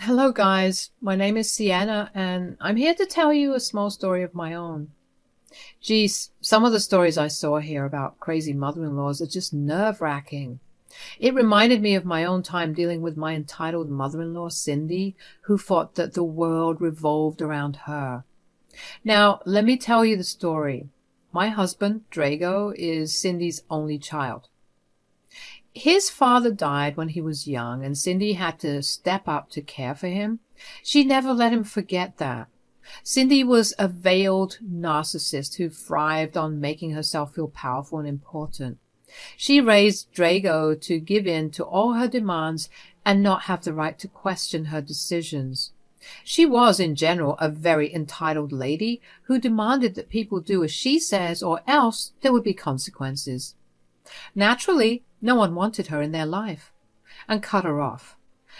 Hello, guys. My name is Sienna, and I'm here to tell you a small story of my own. Geez, some of the stories I saw here about crazy mother-in-laws are just nerve-wracking. It reminded me of my own time dealing with my entitled mother-in-law, Cindy, who thought that the world revolved around her. Now, let me tell you the story. My husband, Drago, is Cindy's only child. His father died when he was young, and Cindy had to step up to care for him. She never let him forget that. Cindy was a veiled narcissist who thrived on making herself feel powerful and important. She raised Drago to give in to all her demands and not have the right to question her decisions. She was, in general, a very entitled lady who demanded that people do as she says, or else there would be consequences. Naturally, no one wanted her in their life and cut her off.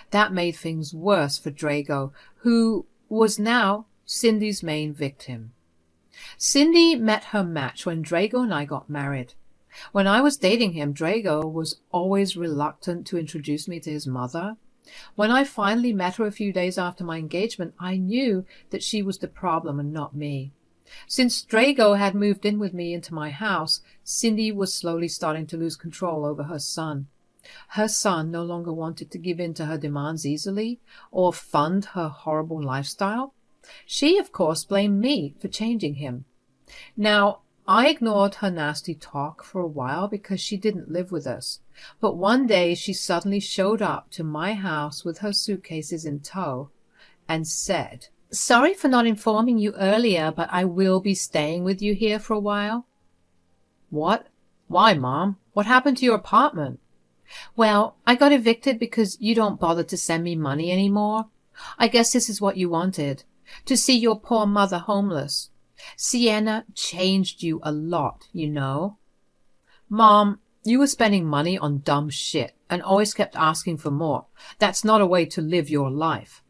That made things worse for Drago, who was now Cindy's main victim. Cindy met her match when Drago and I got married. When I was dating him, Drago was always reluctant to introduce me to his mother. When I finally met her a few days after my engagement, I knew that she was the problem and not me. Since Drago had moved in with me into my house, Cindy was slowly starting to lose control over her son. Her son no longer wanted to give in to her demands easily or fund her horrible lifestyle. She, of course, blamed me for changing him. Now, I ignored her nasty talk for a while because she didn't live with us. But one day she suddenly showed up to my house with her suitcases in tow and said, "Sorry for not informing you earlier, but I will be staying with you here for a while." What? Why, Mom? What happened to your apartment? Well, I got evicted because you don't bother to send me money anymore. I guess this is what you wanted, to see your poor mother homeless. Sienna changed you a lot, you know. Mom, you were spending money on dumb shit and always kept asking for more. That's not a way to live your life.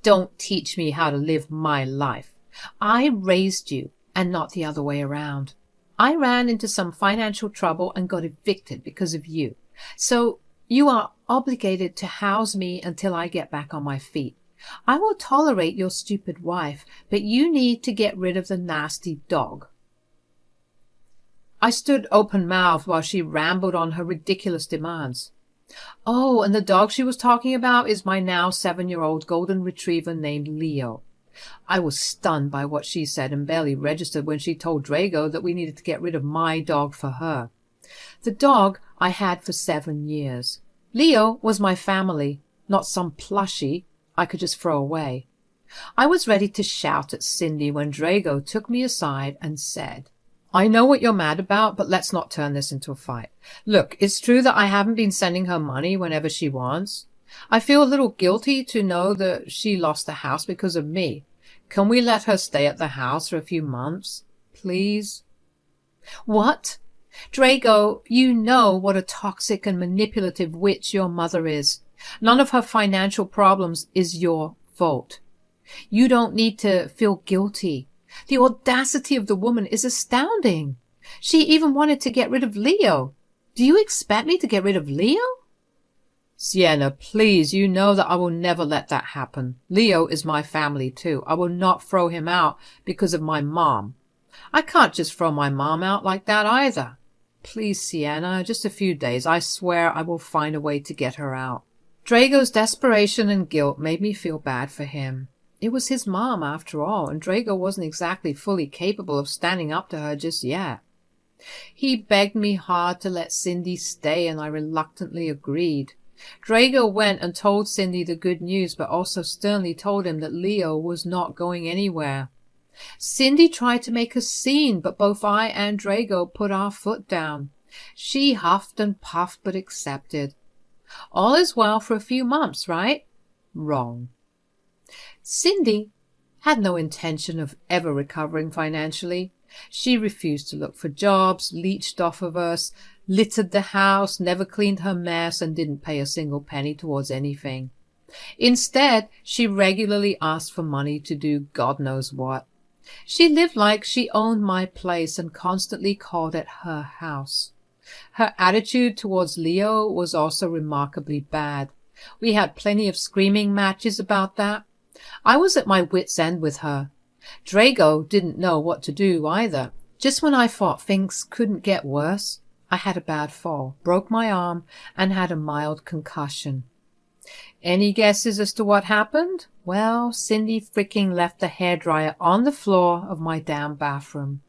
Don't teach me how to live my life. I raised you and not the other way around. I ran into some financial trouble and got evicted because of you. So you are obligated to house me until I get back on my feet. I will tolerate your stupid wife, but you need to get rid of the nasty dog. I stood open-mouthed while she rambled on her ridiculous demands. Oh, and the dog she was talking about is my now 7-year-old golden retriever named Leo. I was stunned by what she said and barely registered when she told Drago that we needed to get rid of my dog for her. The dog I had for 7 years. Leo was my family, not some plushie I could just throw away. I was ready to shout at Cindy when Drago took me aside and said, "I know what you're mad about, but let's not turn this into a fight. Look, it's true that I haven't been sending her money whenever she wants. I feel a little guilty to know that she lost the house because of me. Can we let her stay at the house for a few months, please?" What? Drago, you know what a toxic and manipulative witch your mother is. None of her financial problems is your fault. You don't need to feel guilty. The audacity of the woman is astounding. She even wanted to get rid of Leo. Do you expect me to get rid of Leo? Sienna, please, you know that I will never let that happen. Leo is my family too. I will not throw him out because of my mom. I can't just throw my mom out like that either. Please, Sienna, just a few days. I swear I will find a way to get her out. Drago's desperation and guilt made me feel bad for him. It was his mom, after all, and Drago wasn't exactly fully capable of standing up to her just yet. He begged me hard to let Cindy stay, and I reluctantly agreed. Drago went and told Cindy the good news, but also sternly told him that Leo was not going anywhere. Cindy tried to make a scene, but both I and Drago put our foot down. She huffed and puffed, but accepted. All is well for a few months, right? Wrong. Cindy had no intention of ever recovering financially. She refused to look for jobs, leached off of us, littered the house, never cleaned her mess, and didn't pay a single penny towards anything. Instead, she regularly asked for money to do God knows what. She lived like she owned my place and constantly called it her house. Her attitude towards Leo was also remarkably bad. We had plenty of screaming matches about that. I was at my wit's end with her. Drago didn't know what to do either. Just when I thought things couldn't get worse, I had a bad fall, broke my arm, and had a mild concussion. Any guesses as to what happened? Well, Cindy freaking left the hairdryer on the floor of my damn bathroom.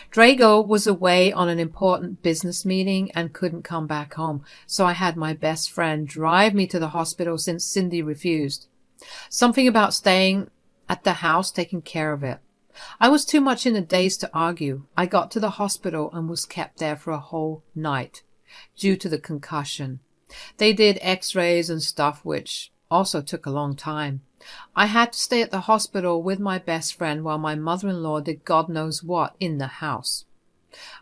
Drago was away on an important business meeting and couldn't come back home, so I had my best friend drive me to the hospital since Cindy refused. Something about staying at the house taking care of it. I was too much in a daze to argue. I got to the hospital and was kept there for a whole night due to the concussion. They did x-rays and stuff, which also took a long time. I had to stay at the hospital with my best friend while my mother-in-law did God knows what in the house.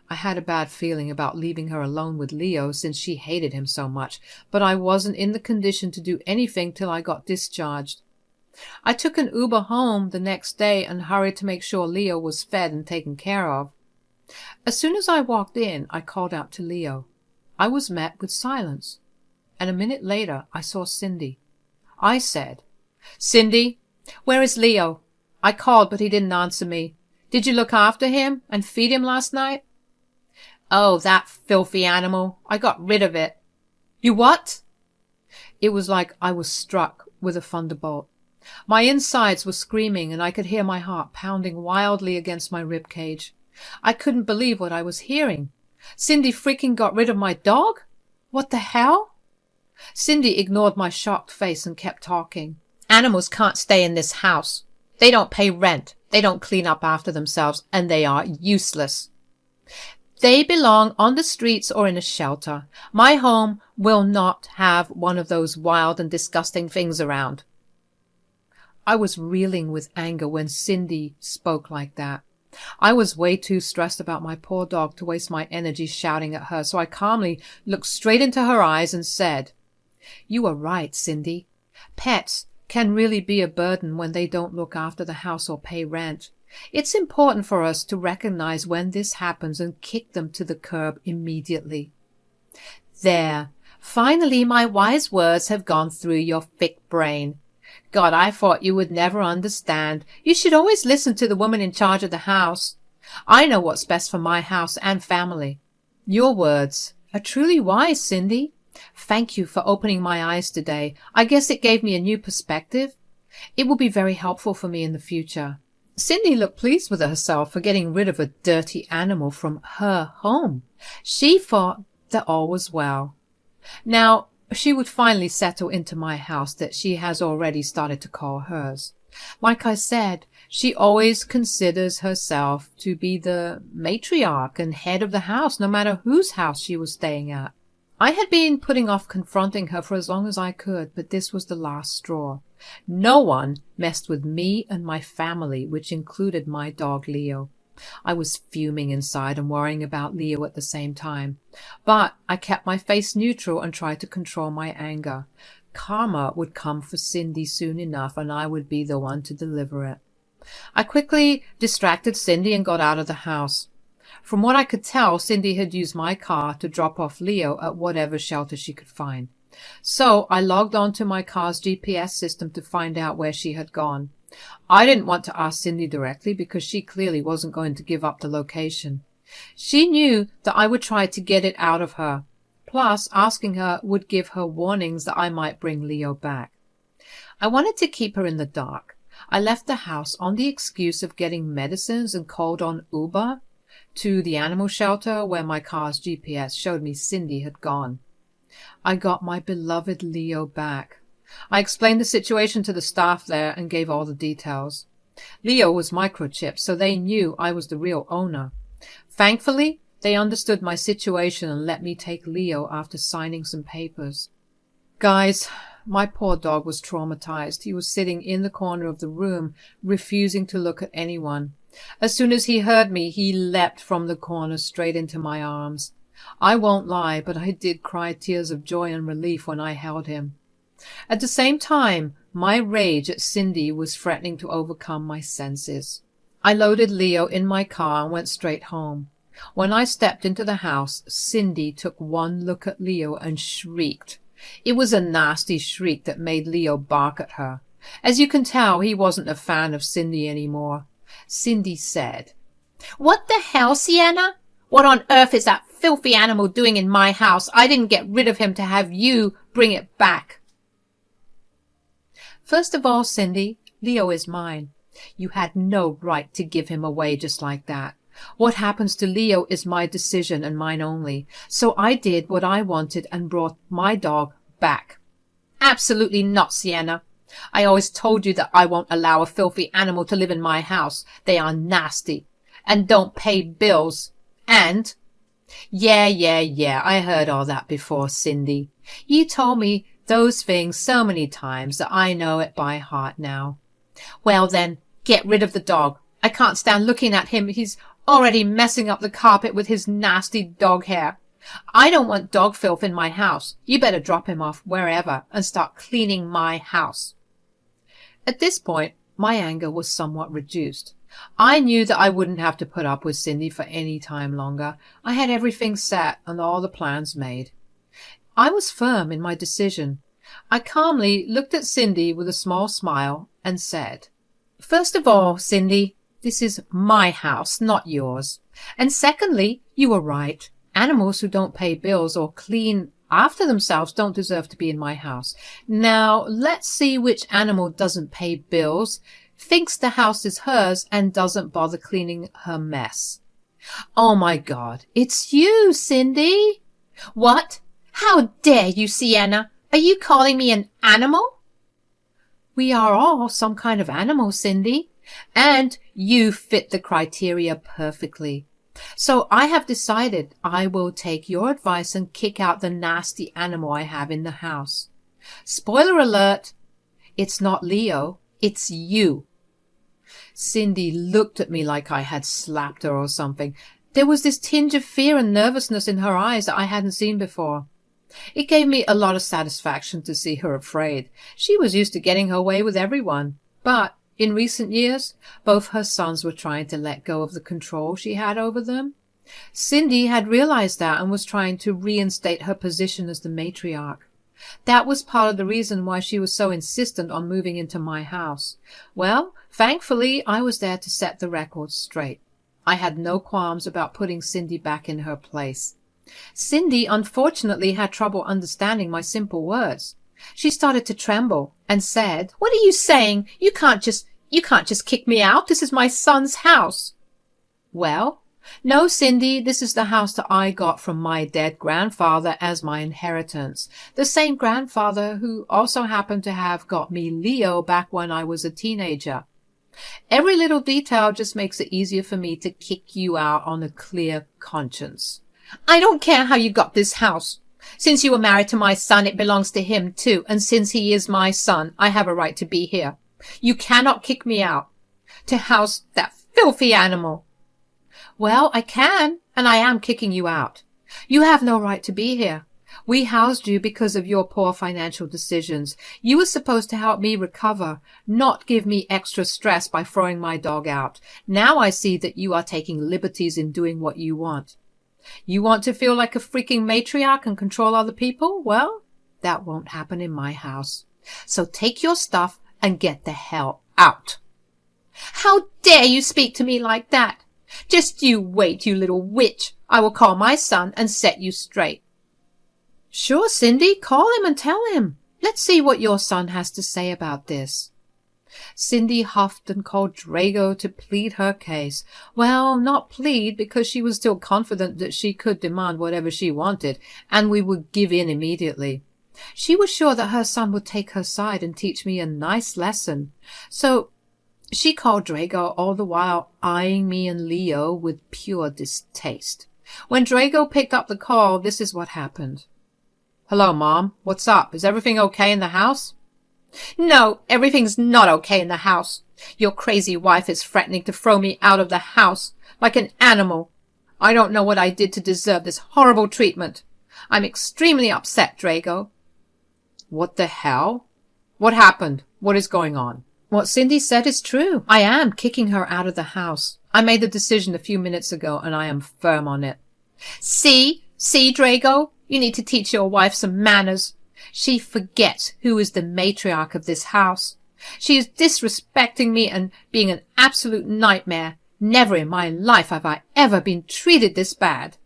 I had a bad feeling about leaving her alone with Leo since she hated him so much, but I wasn't in the condition to do anything till I got discharged. I took an Uber home the next day and hurried to make sure Leo was fed and taken care of. As soon as I walked in, I called out to Leo. I was met with silence, and a minute later I saw Cindy. I said, "Cindy, where is Leo? I called, but he didn't answer me. Did you look after him and feed him last night?" "Oh, that filthy animal. I got rid of it." "You what?" It was like I was struck with a thunderbolt. My insides were screaming, and I could hear my heart pounding wildly against my rib cage. I couldn't believe what I was hearing. Cindy freaking got rid of my dog? What the hell? Cindy ignored my shocked face and kept talking. "Animals can't stay in this house. They don't pay rent. They don't clean up after themselves, and they are useless. They belong on the streets or in a shelter. My home will not have one of those wild and disgusting things around." I was reeling with anger when Cindy spoke like that. I was way too stressed about my poor dog to waste my energy shouting at her, so I calmly looked straight into her eyes and said, "You are right, Cindy. Pets can really be a burden when they don't look after the house or pay rent. It's important for us to recognize when this happens and kick them to the curb immediately." There. Finally, my wise words have gone through your thick brain. God, I thought you would never understand. You should always listen to the woman in charge of the house. I know what's best for my house and family. Your words are truly wise, Cindy. Thank you for opening my eyes today. I guess it gave me a new perspective. It will be very helpful for me in the future. Cindy looked pleased with herself for getting rid of a dirty animal from her home. She thought that all was well. Now, she would finally settle into my house that she has already started to call hers. Like I said, she always considers herself to be the matriarch and head of the house, no matter whose house she was staying at. I had been putting off confronting her for as long as I could, but this was the last straw. No one messed with me and my family, which included my dog Leo. I was fuming inside and worrying about Leo at the same time, but I kept my face neutral and tried to control my anger. Karma would come for Cindy soon enough, and I would be the one to deliver it. I quickly distracted Cindy and got out of the house. From what I could tell, Cindy had used my car to drop off Leo at whatever shelter she could find. So I logged on to my car's GPS system to find out where she had gone. I didn't want to ask Cindy directly because she clearly wasn't going to give up the location. She knew that I would try to get it out of her. Plus, asking her would give her warnings that I might bring Leo back. I wanted to keep her in the dark. I left the house on the excuse of getting medicines and called on Uber to the animal shelter where my car's GPS showed me Cindy had gone. I got my beloved Leo back. I explained the situation to the staff there and gave all the details. Leo was microchipped, so they knew I was the real owner. Thankfully, they understood my situation and let me take Leo after signing some papers. Guys, my poor dog was traumatized. He was sitting in the corner of the room, refusing to look at anyone. As soon as he heard me, he leapt from the corner straight into my arms. I won't lie, but I did cry tears of joy and relief when I held him. At the same time, my rage at Cindy was threatening to overcome my senses. I loaded Leo in my car and went straight home. When I stepped into the house, Cindy took one look at Leo and shrieked. It was a nasty shriek that made Leo bark at her. As you can tell, he wasn't a fan of Cindy anymore. Cindy said, "What the hell, Sienna? What on earth is that filthy animal doing in my house? I didn't get rid of him to have you bring it back." "First of all, Cindy, Leo is mine. You had no right to give him away just like that. What happens to Leo is my decision and mine only. So I did what I wanted and brought my dog back." "Absolutely not, Sienna. I always told you that I won't allow a filthy animal to live in my house. They are nasty and don't pay bills. And—" Yeah, I heard all that before, Cindy. You told me those things so many times that I know it by heart now. "Well then, get rid of the dog. I can't stand looking at him. He's already messing up the carpet with his nasty dog hair. I don't want dog filth in my house. You better drop him off wherever and start cleaning my house." At this point, my anger was somewhat reduced. I knew that I wouldn't have to put up with Cindy for any time longer. I had everything set and all the plans made. I was firm in my decision. I calmly looked at Cindy with a small smile and said, "First of all, Cindy, this is my house, not yours. And secondly, you were right. Animals who don't pay bills or clean after themselves don't deserve to be in my house. Now, let's see which animal doesn't pay bills, thinks the house is hers, and doesn't bother cleaning her mess." "Oh my God, it's you, Cindy." "What? How dare you, Sienna? Are you calling me an animal?" "We are all some kind of animal, Cindy, and you fit the criteria perfectly. So I have decided I will take your advice and kick out the nasty animal I have in the house. Spoiler alert, it's not Leo, it's you." Cindy looked at me like I had slapped her or something. There was this tinge of fear and nervousness in her eyes that I hadn't seen before. It gave me a lot of satisfaction to see her afraid. She was used to getting her way with everyone. But in recent years, both her sons were trying to let go of the control she had over them. Cindy had realized that and was trying to reinstate her position as the matriarch. That was part of the reason why she was so insistent on moving into my house. Well, thankfully, I was there to set the record straight. I had no qualms about putting Cindy back in her place. Cindy, unfortunately, had trouble understanding my simple words. She started to tremble and said, "What are you saying? You can't just kick me out. This is my son's house." "Well, no, Cindy, this is the house that I got from my dead grandfather as my inheritance. The same grandfather who also happened to have got me Leo back when I was a teenager. Every little detail just makes it easier for me to kick you out on a clear conscience." "I don't care how you got this house. Since you were married to my son, it belongs to him too. And since he is my son, I have a right to be here. You cannot kick me out to house that filthy animal." "Well, I can, and I am kicking you out. You have no right to be here. We housed you because of your poor financial decisions. You were supposed to help me recover, not give me extra stress by throwing my dog out. Now I see that you are taking liberties in doing what you want. You want to feel like a freaking matriarch and control other people? Well, that won't happen in my house. So take your stuff and get the hell out." "How dare you speak to me like that? Just you wait, you little witch. I will call my son and set you straight." "Sure, Cindy, call him and tell him. Let's see what your son has to say about this." Cindy huffed and called Drago to plead her case. Well, not plead, because she was still confident that she could demand whatever she wanted, and we would give in immediately. She was sure that her son would take her side and teach me a nice lesson. So she called Drago, all the while eyeing me and Leo with pure distaste. When Drago picked up the call, this is what happened. "Hello, Mom. What's up? Is everything okay in the house?" "No, everything's not okay in the house. Your crazy wife is threatening to throw me out of the house like an animal. I don't know what I did to deserve this horrible treatment. I'm extremely upset, Drago." "What the hell? What happened? What is going on?" "What Cindy said is true. I am kicking her out of the house. I made the decision a few minutes ago, and I am firm on it." See, Drago? You need to teach your wife some manners. She forgets who is the matriarch of this house. She is disrespecting me and being an absolute nightmare. Never in my life have I ever been treated this bad.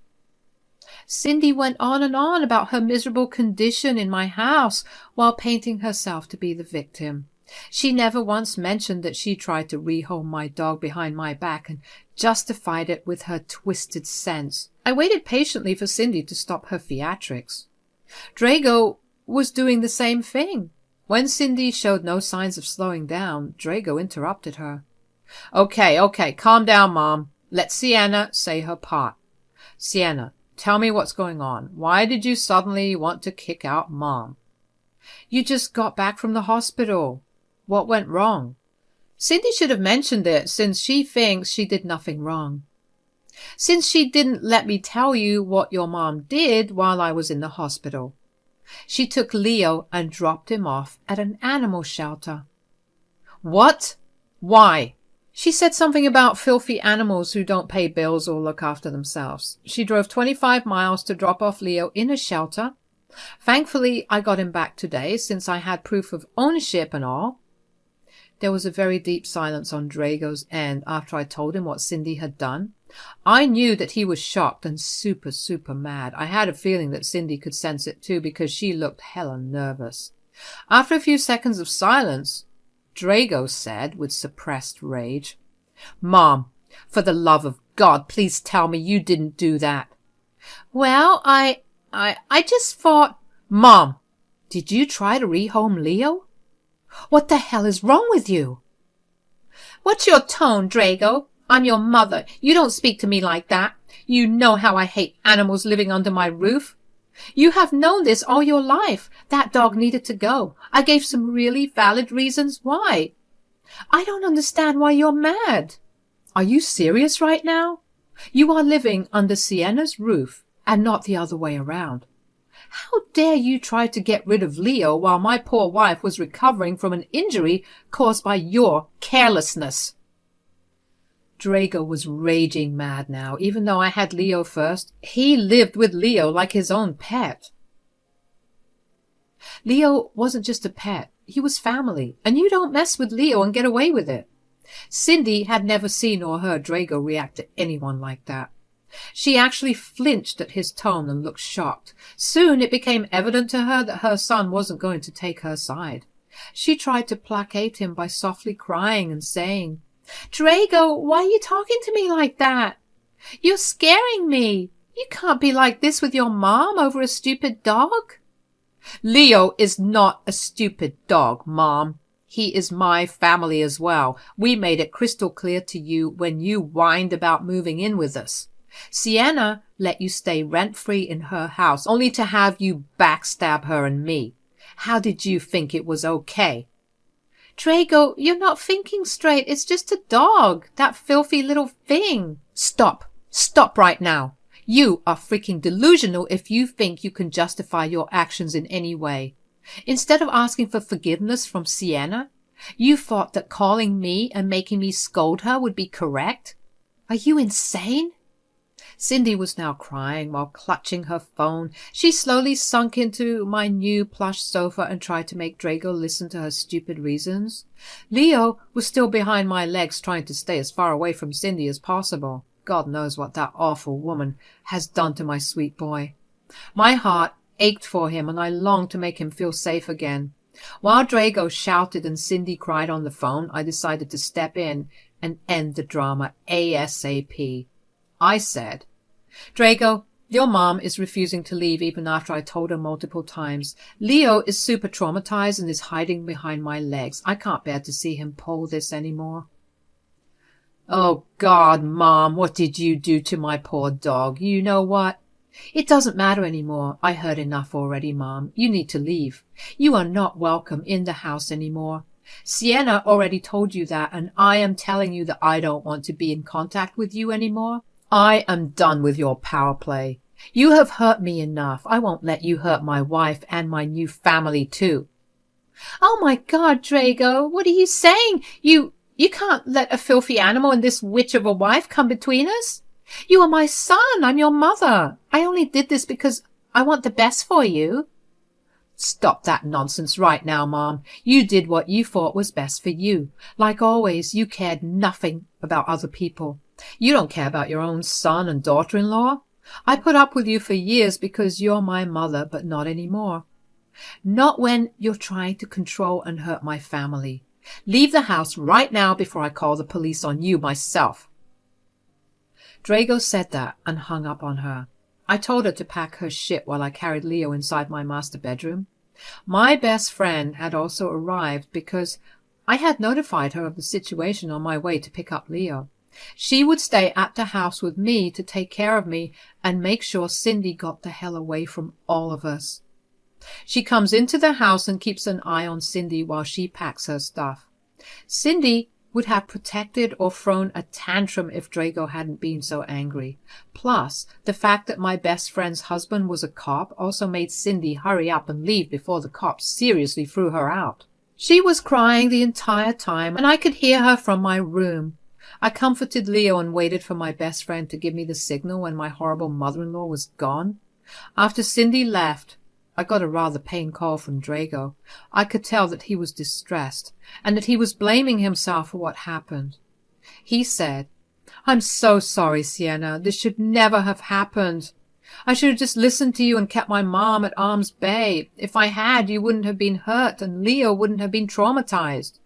Cindy went on and on about her miserable condition in my house while painting herself to be the victim. She never once mentioned that she tried to rehome my dog behind my back and justified it with her twisted sense. I waited patiently for Cindy to stop her theatrics. Drago was doing the same thing. When Cindy showed no signs of slowing down, Drago interrupted her. Okay, calm down, Mom. Let Sienna say her part. Sienna, tell me what's going on. Why did you suddenly want to kick out Mom? You just got back from the hospital. What went wrong? Cindy should have mentioned it, since she thinks she did nothing wrong. Since she didn't let me tell you what your mom did while I was in the hospital. She took Leo and dropped him off at an animal shelter. What? Why? She said something about filthy animals who don't pay bills or look after themselves. She drove 25 miles to drop off Leo in a shelter. Thankfully, I got him back today, since I had proof of ownership and all. There was a very deep silence on Drago's end after I told him what Cindy had done. I knew that he was shocked and super mad. I had a feeling that Cindy could sense it too, because she looked hella nervous. After a few seconds of silence, Drago said with suppressed rage, Mom, for the love of God, please tell me you didn't do that. Well, I just thought... Mom, did you try to rehome Leo? What the hell is wrong with you? What's your tone, Drago? I'm your mother. You don't speak to me like that. You know how I hate animals living under my roof. You have known this all your life. That dog needed to go. I gave some really valid reasons why. I don't understand why you're mad. Are you serious right now? You are living under Sienna's roof and not the other way around. How dare you try to get rid of Leo while my poor wife was recovering from an injury caused by your carelessness? Drago was raging mad now. Even though I had Leo first, he lived with Leo like his own pet. Leo wasn't just a pet. He was family, and you don't mess with Leo and get away with it. Cindy had never seen or heard Drago react to anyone like that. She actually flinched at his tone and looked shocked. Soon it became evident to her that her son wasn't going to take her side. She tried to placate him by softly crying and saying, Drago, why are you talking to me like that? You're scaring me. You can't be like this with your mom over a stupid dog. Leo is not a stupid dog, Mom. He is my family as well. We made it crystal clear to you when you whined about moving in with us. Sienna let you stay rent-free in her house, only to have you backstab her and me. How did you think it was okay? Drago, you're not thinking straight. It's just a dog. That filthy little thing. Stop. Stop right now. You are freaking delusional if you think you can justify your actions in any way. Instead of asking for forgiveness from Sienna, you thought that calling me and making me scold her would be correct? Are you insane? Cindy was now crying while clutching her phone. She slowly sunk into my new plush sofa and tried to make Drago listen to her stupid reasons. Leo was still behind my legs, trying to stay as far away from Cindy as possible. God knows what that awful woman has done to my sweet boy. My heart ached for him, and I longed to make him feel safe again. While Drago shouted and Cindy cried on the phone, I decided to step in and end the drama ASAP. I said, Drago, your mom is refusing to leave even after I told her multiple times. Leo is super traumatized and is hiding behind my legs. I can't bear to see him pull this anymore. Oh, God, Mom, what did you do to my poor dog? You know what? It doesn't matter anymore. I heard enough already, Mom. You need to leave. You are not welcome in the house anymore. Sienna already told you that, and I am telling you that I don't want to be in contact with you anymore. I am done with your power play. You have hurt me enough. I won't let you hurt my wife and my new family too. Oh my God, Drago, what are you saying? You can't let a filthy animal and this witch of a wife come between us. You are my son. I'm your mother. I only did this because I want the best for you. Stop that nonsense right now, Mom. You did what you thought was best for you. Like always, you cared nothing about other people. You don't care about your own son and daughter-in-law. I put up with you for years because you're my mother, but not anymore. Not when you're trying to control and hurt my family. Leave the house right now before I call the police on you myself." Drago said that and hung up on her. I told her to pack her shit while I carried Leo inside my master bedroom. My best friend had also arrived because I had notified her of the situation on my way to pick up Leo. She would stay at the house with me to take care of me and make sure Cindy got the hell away from all of us. She comes into the house and keeps an eye on Cindy while she packs her stuff. Cindy would have protected or thrown a tantrum if Drago hadn't been so angry. Plus, the fact that my best friend's husband was a cop also made Cindy hurry up and leave before the cops seriously threw her out. She was crying the entire time, and I could hear her from my room. I comforted Leo and waited for my best friend to give me the signal when my horrible mother-in-law was gone. After Cindy left, I got a rather pained call from Drago. I could tell that he was distressed and that he was blaming himself for what happened. He said, "I'm so sorry, Sienna. This should never have happened. I should have just listened to you and kept my mom at arm's bay. If I had, you wouldn't have been hurt and Leo wouldn't have been traumatized."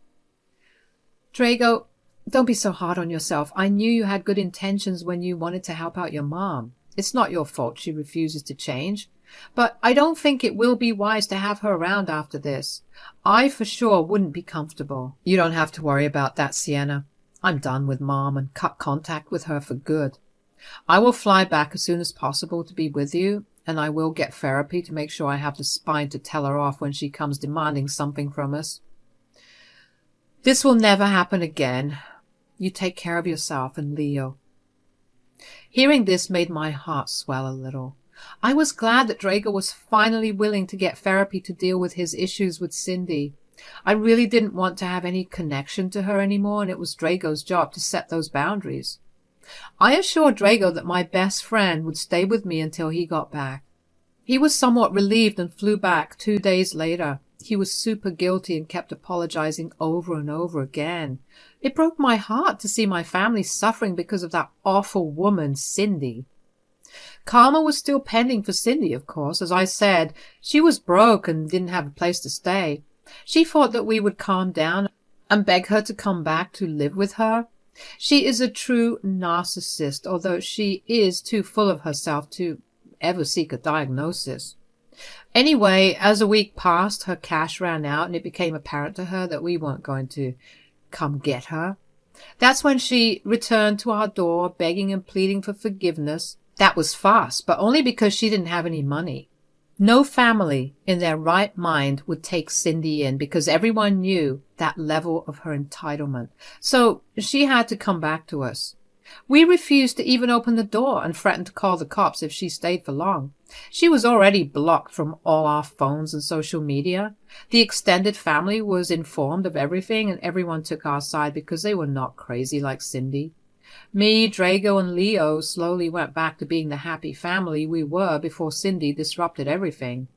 Drago, don't be so hard on yourself. I knew you had good intentions when you wanted to help out your mom. It's not your fault she refuses to change. But I don't think it will be wise to have her around after this. I for sure wouldn't be comfortable. You don't have to worry about that, Sienna. I'm done with Mom and cut contact with her for good. I will fly back as soon as possible to be with you, and I will get therapy to make sure I have the spine to tell her off when she comes demanding something from us. This will never happen again. You take care of yourself and Leo. Hearing this made my heart swell a little. I was glad that Drago was finally willing to get therapy to deal with his issues with Cindy. I really didn't want to have any connection to her anymore, and it was Drago's job to set those boundaries. I assured Drago that my best friend would stay with me until he got back. He was somewhat relieved and flew back 2 days later. He was super guilty and kept apologizing over and over again. It broke my heart to see my family suffering because of that awful woman, Cindy. Karma was still pending for Cindy, of course. As I said, she was broke and didn't have a place to stay. She thought that we would calm down and beg her to come back to live with her. She is a true narcissist, although she is too full of herself to ever seek a diagnosis. Anyway, as a week passed, her cash ran out and it became apparent to her that we weren't going to come get her. That's when she returned to our door, begging and pleading for forgiveness. That was fast, but only because she didn't have any money. No family in their right mind would take Cindy in because everyone knew that level of her entitlement. So she had to come back to us. We refused to even open the door and threatened to call the cops if she stayed for long. She was already blocked from all our phones and social media. The extended family was informed of everything and everyone took our side because they were not crazy like Cindy. Me, Drago, and Leo slowly went back to being the happy family we were before Cindy disrupted everything.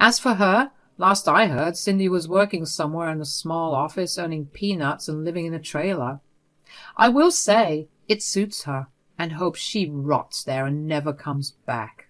As for her, last I heard, Cindy was working somewhere in a small office, earning peanuts and living in a trailer. I will say it suits her, and hope she rots there and never comes back.